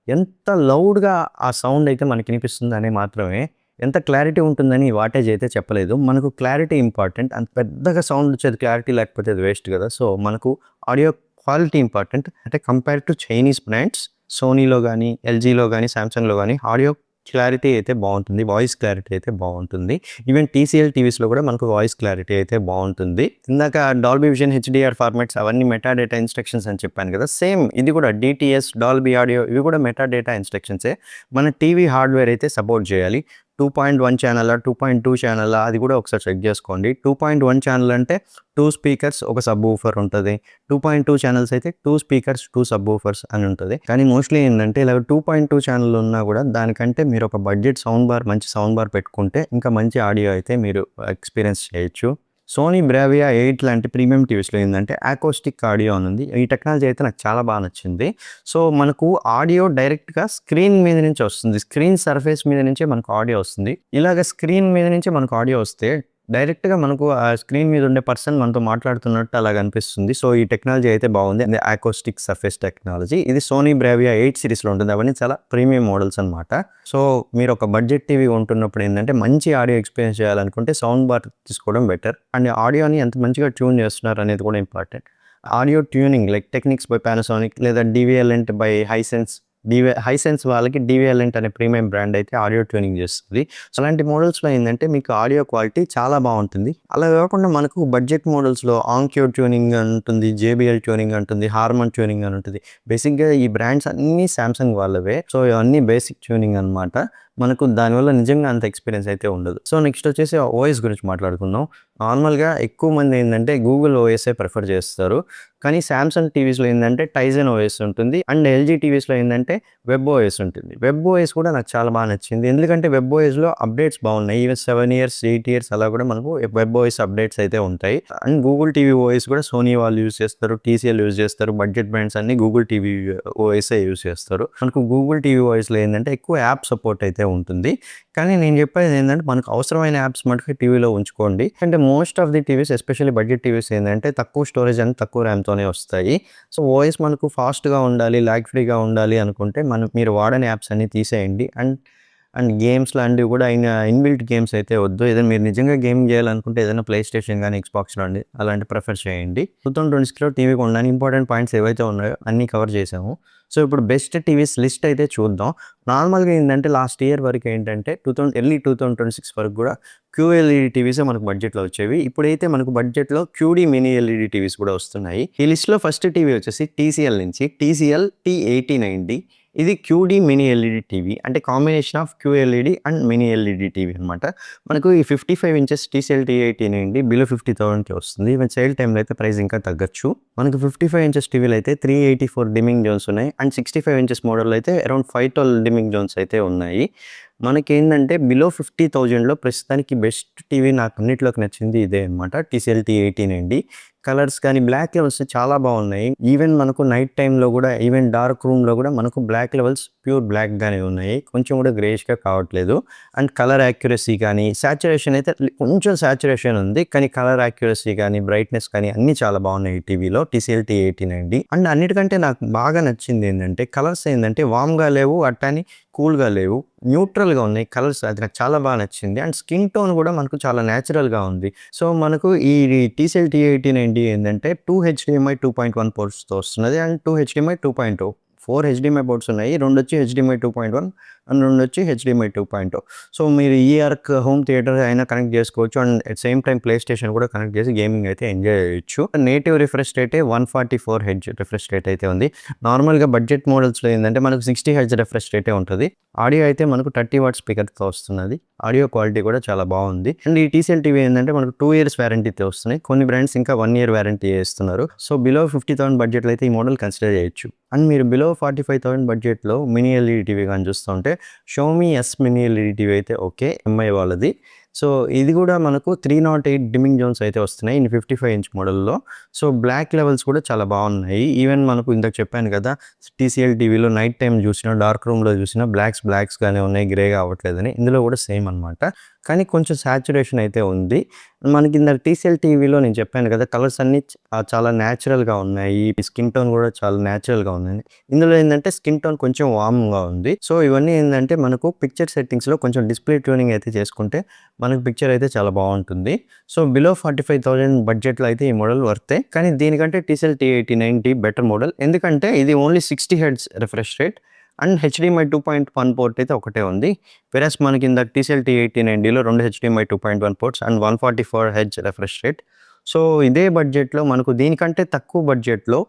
Speaker 1: ఎంత లౌడ్గా ఆ సౌండ్ అయితే మనకి వినిపిస్తుందని మాత్రమే, ఎంత క్లారిటీ ఉంటుందని ఈ వాటేజ్ అయితే చెప్పలేదు. మనకు క్లారిటీ ఇంపార్టెంట్. అంత పెద్దగా సౌండ్ వచ్చేది క్లారిటీ లేకపోతే అది వేస్ట్ కదా. సో మనకు ఆడియో క్వాలిటీ ఇంపార్టెంట్. అంటే కంపేర్ టు చైనీస్ బ్రాండ్స్, సోనీలో కానీ, ఎల్జీలో కానీ, సామ్సంగ్లో కానీ ఆడియో క్లారిటీ అయితే బాగుంటుంది, వాయిస్ క్లారిటీ అయితే బాగుంటుంది. ఈవెన్ టీసీఎల్ టీవీస్లో కూడా మనకు వాయిస్ క్లారిటీ అయితే బాగుంటుంది. ఇందాక డాల్బీ విజన్, హెచ్డిఆర్ ఫార్మాట్స్ అవన్నీ మెటాడేటా ఇన్స్ట్రక్షన్స్ అని చెప్పాను కదా, సేమ్ ఇది కూడా డిటిఎస్, డాల్బీ ఆడియో ఇవి కూడా మెటాడేటా ఇన్స్ట్రక్షన్సే. మన టీవీ హార్డ్వేర్ అయితే సపోర్ట్ చేయాలి. 2.1 ఛానల్, 2.2 ఛానల్ అది కూడా ఒకసారి చెక్ చేసుకోండి. 2.1 ఛానల్ అంటే 2 స్పీకర్స్, ఒక సబ్ ఊఫర్ ఉంటుంది. 2.2 ఛానల్స్ అయితే 2 స్పీకర్స్, 2 సబ్ ఊఫర్స్ అని ఉంటుంది. కానీ మోస్ట్లీ ఏంటంటే ఇలా 2.2 ఛానల్ ఉన్నా కూడా దానికంటే మీరు ఒక బడ్జెట్ సౌండ్ బార్, మంచి సౌండ్ బార్ పెట్టుకుంటే ఇంకా మంచి ఆడియో అయితే మీరు ఎక్స్పీరియన్స్ చేయొచ్చు. సోనీ బ్రావియా 8 లాంటి ప్రీమియం టీవీస్లో ఏంటంటే అకోస్టిక్ ఆడియో అని ఉంది. ఈ టెక్నాలజీ అయితే నాకు చాలా బాగా నచ్చింది. సో మనకు ఆడియో డైరెక్ట్గా స్క్రీన్ మీద నుంచి వస్తుంది, స్క్రీన్ సర్ఫేస్ మీద నుంచే మనకు ఆడియో వస్తుంది. ఇలాగ స్క్రీన్ మీద నుంచి మనకు ఆడియో వస్తే డైరెక్ట్గా మనకు ఆ స్క్రీన్ మీద ఉండే పర్సన్ మనతో మాట్లాడుతున్నట్టు అలాగ అనిపిస్తుంది. సో ఈ టెక్నాలజీ అయితే బాగుంది. అది అకోస్టిక్ సర్ఫేస్ టెక్నాలజీ. ఇది సోనీ బ్రావియా 8 సిరీస్లో ఉంటుంది. అవన్నీ చాలా ప్రీమియం మోడల్స్ అనమాట. సో మీరు ఒక బడ్జెట్ టీవీ ఉంటున్నప్పుడు ఏంటంటే మంచి ఆడియో ఎక్స్పీరియన్స్ చేయాలనుకుంటే సౌండ్ బార్ తీసుకోవడం బెటర్. అండ్ ఆడియోని ఎంత మంచిగా ట్యూన్ చేస్తున్నారు అనేది కూడా important. Audio tuning like techniques by Panasonic లేదా డివిఎల్ఎంట్ బై హైసెన్స్. హైసెన్స్ వాళ్ళకి డివిఎల్ఎంట్ అనే ప్రీమియం బ్రాండ్ అయితే ఆడియో ట్యూనింగ్ చేస్తుంది. సో అలాంటి మోడల్స్లో ఏంటంటే మీకు ఆడియో క్వాలిటీ చాలా బాగుంటుంది. అలా కాకుండా మనకు బడ్జెట్ మోడల్స్లో ఆంక్యో ట్యూనింగ్ ఉంటుంది, జేబిఎల్ ట్యూనింగ్ ఉంటుంది, హార్మన్ ట్యూనింగ్ అని ఉంటుంది. బేసిక్గా ఈ బ్రాండ్స్ అన్నీ సామ్సంగ్ వాళ్ళవే. సో ఇవన్నీ బేసిక్ ట్యూనింగ్ అనమాట. మనకు దానివల్ల నిజంగా అంత ఎక్స్పీరియన్స్ అయితే ఉండదు. సో నెక్స్ట్ వచ్చేసి ఓఎస్ గురించి మాట్లాడుకుందాం. నార్మల్గా ఎక్కువ మంది ఏంటంటే గూగుల్ ఓఎస్ఏ ప్రిఫర్ చేస్తారు. కానీ సామ్సంగ్ టీవీస్లో ఏంటంటే టైజన్ ఓఎస్ ఉంటుంది. అండ్ ఎల్జీ టీవీస్లో ఏంటంటే వెబ్ ఓఎస్ ఉంటుంది. వెబ్ ఓఎస్ కూడా నాకు చాలా బాగా నచ్చింది. ఎందుకంటే వెబ్ ఓఎస్లో అప్డేట్స్ బాగున్నాయి. ఈవెన్ 7 ఇయర్స్, 8 ఇయర్స్ అలా కూడా మనకు వెబ్ ఓఎస్ అప్డేట్స్ అయితే ఉంటాయి. అండ్ గూగుల్ టీవీ ఓఎస్ కూడా సోనీ వాళ్ళు యూస్ చేస్తారు, టీసీఎల్ యూస్ చేస్తారు. బడ్జెట్ బ్రాండ్స్ అన్ని గూగుల్ టీవీ ఓఎస్ఏ యూస్ చేస్తారు. మనకు గూగుల్ టీవీ ఓఎస్లో ఏంటంటే ఎక్కువ యాప్ సపోర్ట్ అయితే ఉంటుంది. కానీ నేను చెప్పేది ఏంటంటే మనకు అవసరమైన యాప్స్ మటుకు టీవీలో ఉంచుకోండి. అంటే most of the TVs, especially budget TVs ఏంటంటే తక్కువ స్టోరేజ్ అని, తక్కువ ర్యామ్తోనే వస్తాయి. సో ఓఎస్ మనకు ఫాస్ట్గా ఉండాలి, లాగ్ ఫ్రీగా ఉండాలి అనుకుంటే మీరు వాడని యాప్స్ అన్ని తీసేయండి. అండ్ గేమ్స్ లాంటివి కూడా ఇన్బిల్ట్ గేమ్స్ అయితే వద్దు. ఏదైనా మీరు నిజంగా గేమ్ చేయాలనుకుంటే ఏదైనా ప్లే స్టేషన్ కానీ, ఎక్స్బాక్స్ లాంటి అలాంటి ప్రిఫర్ చేయండి. 2026లో టీవీ కొనడానికి ఇంపార్టెంట్ పాయింట్స్ ఏవైతే ఉన్నాయో అన్నీ కవర్ చేసాము. సో ఇప్పుడు బెస్ట్ టీవీస్ లిస్ట్ అయితే చూద్దాం. నార్మల్గా ఏంటంటే లాస్ట్ ఇయర్ వరకు ఏంటంటే ఎర్లీ 2026 వరకు కూడా క్యూఎల్ఈడి టీవీసే మనకు బడ్జెట్లో వచ్చేవి. ఇప్పుడైతే మనకు బడ్జెట్లో క్యూడీ మినీ ఎల్ఈడి టీవీస్ కూడా వస్తున్నాయి. ఈ లిస్ట్లో ఫస్ట్ టీవీ వచ్చేసి టీసీఎల్ నుంచి టీసీఎల్ T8090. ఇది క్యూడీ మినీ ఎల్ఈడి టీవీ, అంటే combination of QLED and mini LED TV అనమాట. మనకు ఈ 55 ఇంచెస్ టీసీఎల్ T8090 బిలో 50,000కి వస్తుంది. ఈవెన్ సేల్ టైంలో అయితే ప్రైస్ ఇంకా తగ్గచ్చు. మనకు 55 ఇంచెస్ టీవీలు అయితే 384 డిమింగ్ జోన్స్ ఉన్నాయి. అండ్ 65 ఇంచెస్ మోడల్ అయితే అరౌండ్ 512 డిమింగ్ జోన్స్ అయితే ఉన్నాయి. మనకేంటంటే బిలో 50,000లో ప్రస్తుతానికి బెస్ట్ టీవీ నాకు అన్నిట్లోకి నచ్చింది ఇదే అనమాట, టీసీఎల్ T8090. కలర్స్ కానీ బ్లాక్ లెవెల్స్ చాలా బాగున్నాయి. ఈవెన్ మనకు నైట్ టైంలో కూడా, ఈవెన్ డార్క్ రూమ్లో కూడా మనకు బ్లాక్ లెవెల్స్ ప్యూర్ బ్లాక్గానే ఉన్నాయి, కొంచెం కూడా గ్రేష్గా కావట్లేదు. అండ్ కలర్ యాక్యురసీ కానీ, సాచురేషన్ అయితే కొంచెం సాచురేషన్ ఉంది, కానీ కలర్ యాక్యురసీ కానీ, బ్రైట్నెస్ కానీ అన్నీ చాలా బాగున్నాయి ఈ టీవీలో టీసీఎల్ T8090. అండ్ అన్నిటికంటే నాకు బాగా నచ్చింది ఏంటంటే కలర్స్ ఏంటంటే వామ్గా లేవు, అట్టాని కూల్గా లేవు, న్యూట్రల్గా ఉన్నాయి కలర్స్. అది నాకు చాలా బాగా నచ్చింది. అండ్ స్కిన్ టోన్ కూడా మనకు చాలా న్యాచురల్గా ఉంది. సో మనకు ఈ టీసీఎల్ T8090 ఏంటంటే 2 HDMI 2.1 పోర్ట్స్తో వస్తున్నది. అండ్ 2 HDMI 2.0, 4 HDMI పోర్ట్స్ ఉన్నాయి. 2 వచ్చి HDMI 2.1 అండ్ 2 వచ్చి HDMI 2.0. సో మీరు ఈఆర్క్ హోమ్ థియేటర్ అయినా కనెక్ట్ చేసుకోవచ్చు. And at same time play station కూడా కనెక్ట్ చేసి గేమింగ్ అయితే ఎంజాయ్ చేయొచ్చు. నేటివ్ రిఫ్రెష్ రేటే 144 హెర్ట్జ్ రిఫ్రెష్ రేట్ అయితే ఉంది. నార్మల్గా బడ్జెట్ మోడల్స్లో ఏంటంటే మనకు 60 హెర్ట్జ్ రిఫ్రెష్ రేటే ఉంటుంది. ఆడియో అయితే మనకు 30 వాట్ స్పీకర్తో వస్తున్నది. ఆడియో క్వాలిటీ కూడా చాలా బాగుంది. అండ్ ఈ టీసీఎల్ టీవీ ఏంటంటే మనకు 2 ఇయర్స్ వారంటీతో వస్తున్నాయి. కొన్ని బ్రాండ్స్ ఇంకా 1 ఇయర్ వారంటీ ఇస్తున్నారు. సో బిలో 50,000 బడ్జెట్లో అయితే ఈ మోడల్ కన్సిడర్ చేయొచ్చు. అండ్ మీరు బిలో 45,000 బడ్జెట్లో మినీ ఎల్ఈడి టీవీ కానీ చూస్తుంటే Xiaomi S mini LED TV అయితే ఓకే, ఎంఐ వాళ్ళది. సో ఇది కూడా మనకు 308 డిమ్మింగ్ జోన్స్ అయితే వస్తున్నాయి ఇన్ 55 ఇంచ్ మోడల్లో. సో బ్లాక్ లెవెల్స్ కూడా చాలా బాగున్నాయి. ఈవెన్ మనకు ఇందాక చెప్పాను కదా, టీసీఎల్ టీవీలో నైట్ టైం చూసినా, డార్క్ రూమ్లో చూసినా బ్లాక్స్గానే ఉన్నాయి, గ్రేగా అవ్వట్లేదని. ఇందులో కూడా సేమ్ అనమాట. కానీ కొంచెం సాచురేషన్ అయితే ఉంది. మనకి ఇందాక టీసీఎల్ టీవీలో నేను చెప్పాను కదా, కలర్స్ అన్నీ చాలా న్యాచురల్గా ఉన్నాయి, స్కిన్ టోన్ కూడా చాలా న్యాచురల్గా ఉంది. ఇందులో ఏంటంటే స్కిన్ టోన్ కొంచెం వామ్గా ఉంది. సో ఇవన్నీ ఏంటంటే మనకు పిక్చర్ సెట్టింగ్స్లో కొంచెం డిస్ప్లే ట్యూనింగ్ అయితే చేసుకుంటే మనకు పిక్చర్ అయితే చాలా బాగుంటుంది. సో బిలో 45,000 బడ్జెట్లో అయితే ఈ మోడల్ వర్తే. కానీ దీనికంటే టీసీఎల్ T8090 బెటర్ మోడల్. ఎందుకంటే ఇది only 60 hertz refresh rate and HDMI 2.1 port అయితే ఒకటే ఉంది. వెరస్ మనకి ఇందాక టీసీఎల్ T8090లో 2 HDMI 2.1 ports and 144 hertz refresh rate. So ఇదే బడ్జెట్లో మనకు దీనికంటే తక్కువ బడ్జెట్లో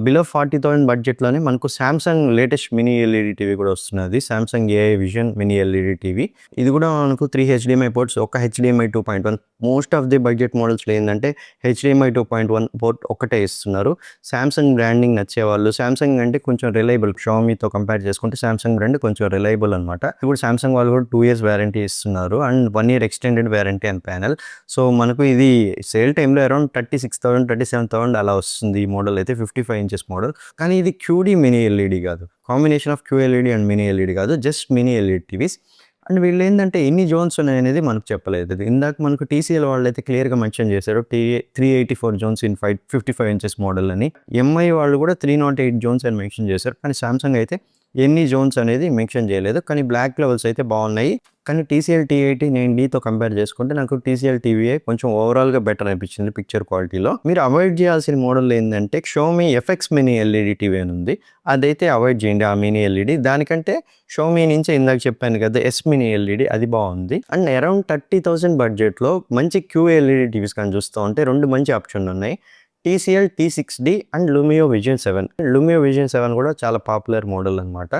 Speaker 1: బిలో 40,000 బడ్జెట్లోనే మనకు Samsung latest mini LED TV కూడా వస్తున్నది. Samsung AI vision mini LED TV. ఇది కూడా మనకు 3 HDMI పోర్ట్స్, ఒక HDMI 2.1. Most of the budget మోడల్స్లో ఏంటంటే HDMI 2.1 పోర్ట్ ఒకటే ఇస్తున్నారు. సామ్సంగ్ బ్రాండింగ్ నచ్చేవాళ్ళు, సామ్సంగ్ అంటే కొంచెం రిలయబుల్, షామీతో కంపేర్ చేసుకుంటే సామ్సంగ్ బ్రాండ్ కొంచెం రిలయబుల్ అనమాట. ఇప్పుడు సామ్సంగ్ వాళ్ళు కూడా 2 ఇయర్స్ వారంటీ ఇస్తున్నారు and 1 year extended warranty and panel. So మనకు ఇది సేల్ టైంలో అరౌండ్ 36,000 37,000 అలా వస్తుంది. ఈ మోడల్ అయితే 55 ఇంచెస్ మోడల్. కానీ ఇది QD మినీ ఎల్ఈడి కాదు, combination of QLED and mini LED కాదు, just mini LED TVs. And వీళ్ళు ఏంటంటే ఎన్ని జోన్స్ ఉన్నాయి అనేది మనకు చెప్పలేదు. ఇందాక మనకు TCL వాళ్ళు అయితే క్లియర్గా మెన్షన్ చేశారు 384 జోన్స్ ఇన్ 55 ఇంచెస్ మోడల్ అని. ఎంఐ వాళ్ళు కూడా 308 జోన్స్ అని మెన్షన్ చేశారు. కానీ సామ్సంగ్ అయితే ఎన్ని జోన్స్ అనేది మెన్షన్ చేయలేదు. కానీ బ్లాక్ లెవెల్స్ అయితే బాగున్నాయి. కానీ TCL T8090తో కంపేర్ చేసుకుంటే నాకు TCL టీవీఏ కొంచెం ఓవరాల్గా బెటర్ అనిపించింది పిక్చర్ క్వాలిటీలో. మీరు అవాయిడ్ చేయాల్సిన మోడల్ ఏంటంటే Xiaomi FX mini LED TV అని ఉంది, అదైతే అవాయిడ్ చేయండి ఆ మినీ ఎల్ఈడి. దానికంటే షోమీ నుంచి ఇందాక చెప్పాను కదా ఎస్ మినీ ఎల్ఈడి, అది బాగుంది. అండ్ అరౌండ్ 30,000 బడ్జెట్లో మంచి QLED టీవీస్ కానీ చూస్తూ ఉంటే 2 మంచి ఆప్షన్లు ఉన్నాయి. TCL T6D and Lumio Vision 7. Lumio Vision 7 కూడా చాలా పాపులర్ మోడల్ అనమాట.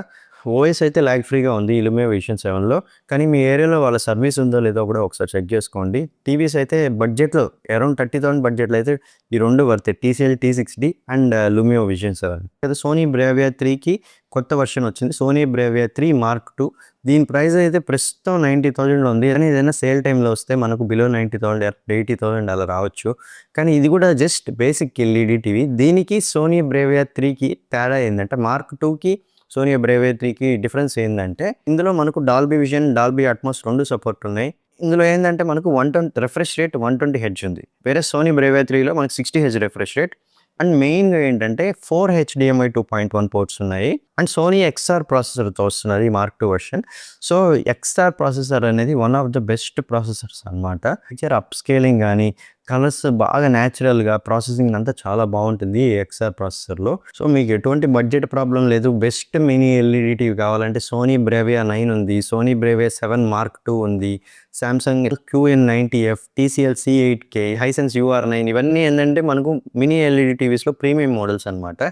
Speaker 1: ఓఎస్ అయితే ల్యాగ్ ఫ్రీగా ఉంది ఈ Lumio Vision 7లో. కానీ మీ ఏరియాలో వాళ్ళ సర్వీస్ ఉందో లేదో కూడా ఒకసారి చెక్ చేసుకోండి. టీవీస్ అయితే బడ్జెట్లో అరౌండ్ 30,000 బడ్జెట్లో అయితే ఈ రెండు వర్తే, TCL T6D and Lumio Vision 7. కదా సోనీ బ్రేవియా 3కి కొత్త వర్షన్ వచ్చింది, సోనీ బ్రేవియా 3 Mark II. దీని ప్రైస్ అయితే ప్రస్తుతం 90,000లో ఉంది. కానీ ఏదైనా సేల్ టైంలో వస్తే మనకు బిలో 90,000 80,000 అలా రావచ్చు. కానీ ఇది కూడా జస్ట్ బేసిక్ ఎల్ఈడి టీవీ. దీనికి సోనీ బ్రేవియా 3కి తేడా ఏంటంటే Mark IIకి సోనీ బ్రేవియా 3కి డిఫరెన్స్ ఏంటంటే ఇందులో మనకు Dolby vision, Dolby Atmos 2 support ఉన్నాయి. ఇందులో ఏంటంటే మనకు 120 రిఫ్రెష్ రేట్, 120 హెడ్జ్ ఉంది. వేరే సోనీ బ్రేవియా 3లో మనకు 60 హెడ్జ్ రిఫ్రెష్ రేట్. అండ్ మెయిన్గా ఏంటంటే 4 HDMI 2.1 పోర్ట్స్ ఉన్నాయి. అండ్ సోనీ XR ప్రాసెసర్తో వస్తున్నది ఈ Mark II version. So XR processor అనేది one of the best processors అనమాట. పిక్చర్ అప్ స్కేలింగ్ కానీ, కలర్స్ బాగా న్యాచురల్గా, ప్రాసెసింగ్ అంతా చాలా బాగుంటుంది ఈ XR ప్రాసెసర్లో. సో మీకు ఎటువంటి బడ్జెట్ ప్రాబ్లం లేదు. బెస్ట్ మినీ ఎల్ఈడి టీవీ కావాలంటే సోనీ బ్రేవియా 9 ఉంది, సోనీ బ్రేవియా 7 Mark II ఉంది, Samsung QN90F, TCL C8K, Hisense UR9. ఇవన్నీ ఏంటంటే మనకు మినీ ఎల్ఈడి టీవీస్లో ప్రీమియం మోడల్స్ అనమాట.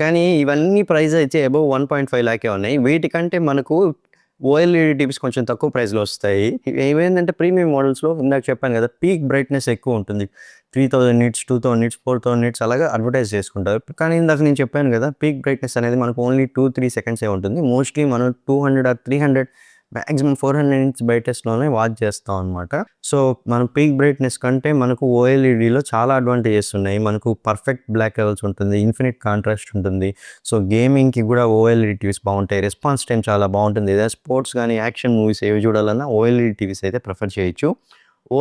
Speaker 1: కానీ ఇవన్నీ ప్రైస్ అయితే అబౌవ్ 1.5 లాకే ఉన్నాయి. వీటికంటే మనకు OLED టీవీస్ కొంచెం తక్కువ ప్రైస్లో వస్తాయి. ఏమైందంటే ప్రీమియం మోడల్స్లో ఇందాక చెప్పాను కదా, పీక్ బ్రైట్నెస్ ఎక్కువ ఉంటుంది. 3000 నిట్స్, 2000 నిట్స్, 4000 నిట్స్ అలాగా అడ్వర్టైజ్ చేసుకుంటారు. కానీ ఇందాక నేను చెప్పాను కదా, పీక్ బ్రైట్నెస్ అనేది మనకు ఓన్లీ 2-3 సెకండ్సే ఉంటుంది. మోస్ట్లీ మనం 200 or 300, మ్యాక్సిమం 400 నిట్స్ బ్రైట్నెస్లోనే వాచ్ చేస్తాం అనమాట. సో మనం పీక్ బ్రైట్నెస్ కంటే మనకు OLEDలో చాలా అడ్వాంటేజెస్ ఉన్నాయి. మనకు పర్ఫెక్ట్ బ్లాక్ లెవెల్స్ ఉంటుంది, ఇన్ఫినిట్ కాంట్రాస్ట్ ఉంటుంది. సో గేమింగ్కి కూడా OLED టీవీస్ బాగుంటాయి. రెస్పాన్స్ టైం చాలా బాగుంటుంది. ఏదైనా స్పోర్ట్స్ కానీ, యాక్షన్ మూవీస్ ఏవి చూడాలన్నా OLED టీవీస్ అయితే ప్రిఫర్ చేయొచ్చు.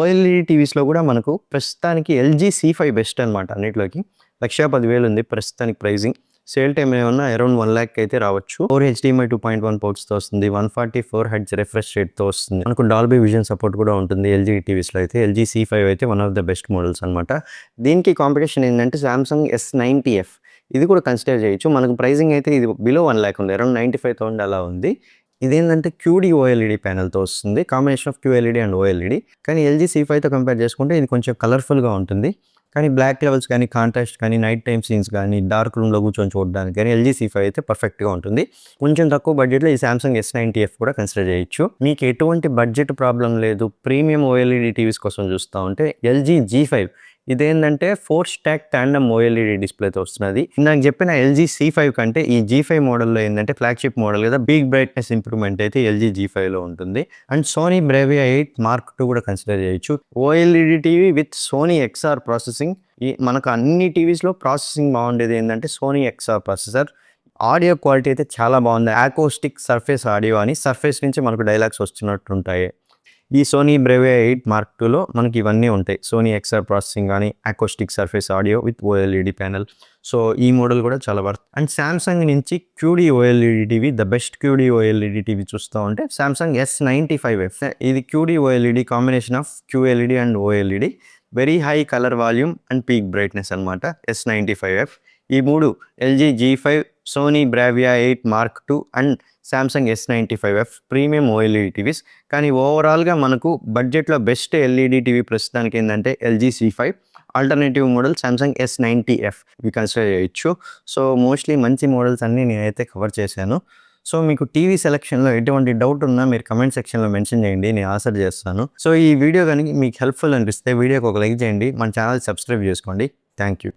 Speaker 1: OLED టీవీస్లో కూడా మనకు ప్రస్తుతానికి LG C5 బెస్ట్ అనమాట. అన్నిట్లోకి 1,10,000 ఉంది ప్రస్తుతానికి ప్రైజింగ్. సేల్ టైం ఏమన్నా అరౌండ్ 1 lakh అయితే రావచ్చు. 4 HDMI 2.1 పోర్ట్స్తో వస్తుంది, 144 హెడ్జ్ రిఫ్రెష్ రేట్తో వస్తుంది. మనకు డాల్బీ విజన్ సపోర్ట్ కూడా ఉంటుంది LG టీవీస్లో అయితే. LG C5 అయితే one of the best models అనమాట. దీనికి కాంపిటీషన్ ఏంటంటే సామ్సంగ్ S90F, ఇది కూడా కన్సిడర్ చేయొచ్చు. మనకు ప్రైజింగ్ అయితే ఇది బిలో 1 lakh ఉంది, అరౌండ్ 95,000 అలా ఉంది. ఇదేంటంటే QD OLED ప్యానెల్తో వస్తుంది, combination of QLED and OLED. కానీ LG C5తో కంపేర్ చేసుకుంటే ఇది కొంచెం కలర్ఫుల్గా ఉంటుంది. కానీ బ్లాక్ లెవెల్స్ కానీ, కాంట్రాస్ట్ కానీ, నైట్ టైమ్ సీన్స్ కానీ, డార్క్ రూమ్‌లో కూర్చొని చూడడానికి కానీ ఎల్జీ C5 అయితే పర్ఫెక్ట్‌గా ఉంటుంది. కొంచెం తక్కువ బడ్జెట్‌లో ఈ సామ్సంగ్ S90F కూడా కన్సిడర్ చేయొచ్చు. మీకు ఎటువంటి బడ్జెట్ ప్రాబ్లమ్ లేదు, ప్రీమియం ఓఎల్ఈడీ టీవీస్ కోసం చూస్తా ఉంటే ఎల్జీ G5 ఇదేంటంటే 4 స్టాక్ టాండమ్ ఓఎల్ఈడీ డిస్ప్లేతో వస్తున్నది. నాకు చెప్పిన ఎల్జీ C5 కంటే ఈ G5 మోడల్‌లో ఏంటంటే ఫ్లాగ్‌షిప్ మోడల్ కదా, బిగ్ బ్రైట్‌నెస్ ఇంప్రూవ్‌మెంట్ అయితే ఎల్జీ G5లో ఉంటుంది. And Sony Bravia 8 Mark II కూడా కన్సిడర్ చేయొచ్చు. OLED TV with Sony XR processing. మనకు అన్ని టీవీస్‌లో ప్రాసెసింగ్ బాగుండేది ఏంటంటే Sony XR processor. Audio quality అయితే చాలా బాగుంది. అకోస్టిక్ సర్ఫేస్ ఆడియో అని సర్ఫేస్ నుంచి మనకు డైలాగ్స్ వస్తున్నట్టుంటాయి. ఈ సోనీ బ్రేవియా 8 Mark IIలో మనకి ఇవన్నీ ఉంటాయి. సోనీ XR ప్రాసెసింగ్ కానీ, acoustic surface audio with OLED panel. So ఈ మోడల్ కూడా చాలా వర్త్. అండ్ సామ్సంగ్ నుంచి QD OLED TV, the best QD OLED TV చూస్తూ ఉంటే సామ్సంగ్ S95F. ఇది QD OLED combination of QLED and OLED. Very high colour volume and peak brightness అనమాట S95F. ఈ మూడు LG G5, Sony Bravia 8 Mark II and Samsung S95F premium OLED TVs. కానీ ఓవరాల్గా మనకు బడ్జెట్లో బెస్ట్ ఎల్ఈడీ టీవీ ప్రస్తుతానికి ఏంటంటే LG C5. Alternative model Samsung S90F ఇవి కన్సిడర్ చేయొచ్చు. సో మోస్ట్లీ మంచి మోడల్స్ అన్నీ నేనైతే కవర్ చేశాను. సో మీకు టీవీ సెలక్షన్లో ఎటువంటి డౌట్ ఉన్నా మీరు కమెంట్ సెక్షన్లో మెన్షన్ చేయండి, నేను ఆన్సర్ చేస్తాను. సో ఈ వీడియో కనుక మీకు హెల్ప్ఫుల్ అనిపిస్తే వీడియోకి ఒక లైక్ చేయండి, మన ఛానల్ సబ్స్క్రైబ్ చేసుకోండి. Thank you.